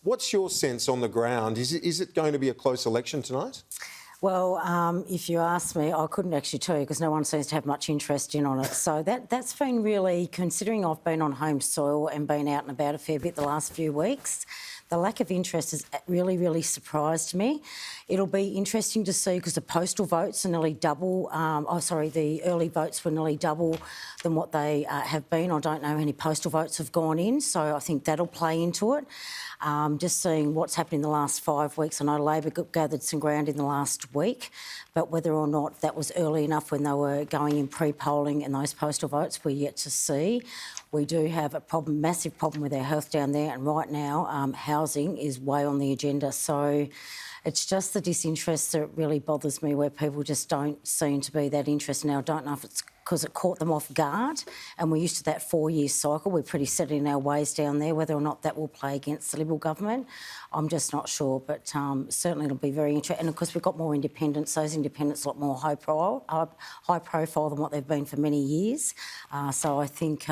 What's your sense on the ground? Is it going to be a close election tonight? Well, if you ask me, I couldn't actually tell you because no one seems to have much interest in on it. So that's been really, considering I've been on home soil and been out and about a fair bit the last few weeks, the lack of interest has really, really surprised me. It'll be interesting to see because the postal votes are nearly double. The early votes were nearly double than what they have been. I don't know how many postal votes have gone in, so I think that'll play into it. Just seeing what's happened in the last 5 weeks. I know Labor gathered some ground in the last week, but whether or not that was early enough when they were going in pre-polling and those postal votes, we're yet to see. We do have a massive problem with our health down there, and right now housing is way on the agenda. So it's just the disinterest that really bothers me, where people just don't seem to be that interested. Now, I don't know if it's because it caught them off guard and we're used to that 4-year cycle. We're pretty set in our ways down there. Whether or not that will play against the Liberal government, I'm just not sure. But certainly it'll be very interesting. And, of course, we've got more independents. Those independents are a lot more high profile than what they've been for many years. So I think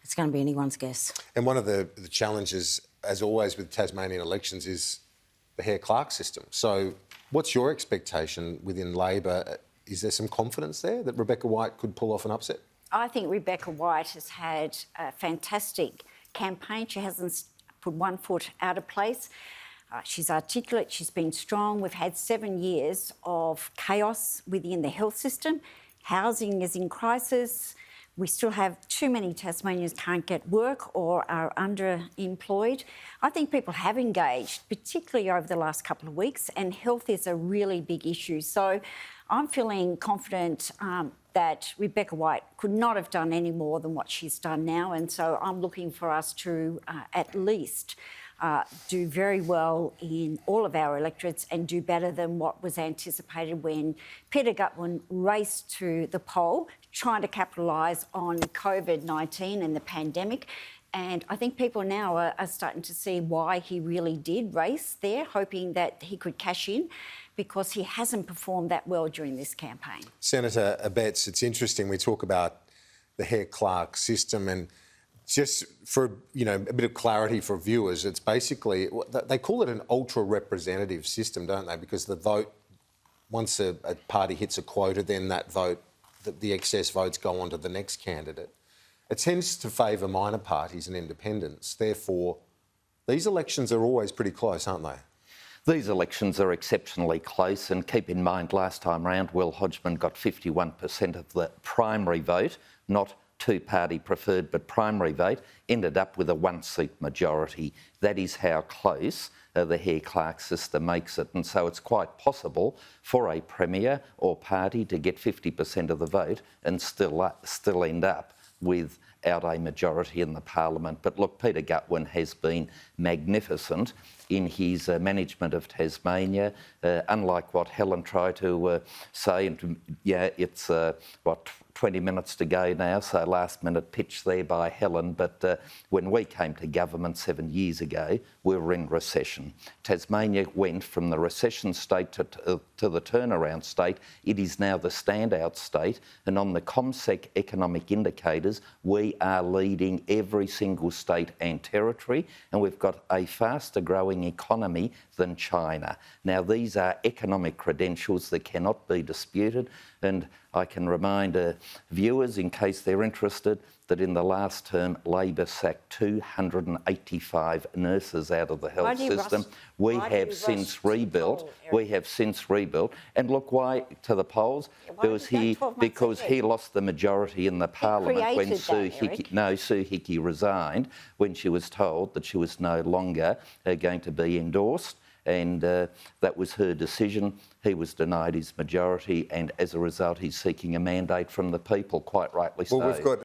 it's going to be anyone's guess. And one of the challenges, as always with Tasmanian elections, is the Hare-Clark system. So what's your expectation within Labor? Is there some confidence there that Rebecca White could pull off an upset? I think Rebecca White has had a fantastic campaign. She hasn't put one foot out of place. She's articulate, she's been strong. We've had 7 years of chaos within the health system. Housing is in crisis. We still have too many Tasmanians can't get work or are underemployed. I think people have engaged, particularly over the last couple of weeks, and health is a really big issue. So I'm feeling confident that Rebecca White could not have done any more than what she's done now, and so I'm looking for us to at least do very well in all of our electorates and do better than what was anticipated when Peter Gutwein raced to the poll trying to capitalise on COVID-19 and the pandemic. And I think people now are starting to see why he really did race there, hoping that he could cash in, because he hasn't performed that well during this campaign. Senator Abetz, it's interesting we talk about the Hare-Clark system, and just for a bit of clarity for viewers, it's basically, they call it an ultra-representative system, don't they? Because the vote, once a party hits a quota, then that vote, the excess votes go on to the next candidate. It tends to favour minor parties and independents. Therefore, these elections are always pretty close, aren't they? These elections are exceptionally close, and keep in mind last time round Will Hodgman got 51% of the primary vote, not two-party preferred but primary vote, ended up with a one-seat majority. That is how close the Hare-Clark system makes it, and so it's quite possible for a premier or party to get 50% of the vote and still end up without a majority in the parliament. But look, Peter Gutwein has been magnificent in his management of Tasmania, unlike what Helen tried to say. And, yeah, it's 20 minutes to go now, so last minute pitch there by Helen. But when we came to government 7 years ago, we were in recession. Tasmania went from the recession state to the turnaround state. It is now the standout state, and on the ComSec economic indicators, we are leading every single state and territory, and we've got a faster growing economy than China. Now, these are economic credentials that cannot be disputed, and I can remind viewers, in case they're interested, that in the last term, Labor sacked 285 nurses out of the health system. We have since rebuilt. And look why to the polls? Because he lost the majority in the parliament when Sue Hickey resigned, when she was told that she was no longer going to be endorsed. And that was her decision. He was denied his majority, and as a result, he's seeking a mandate from the people, quite rightly so. Well, we've got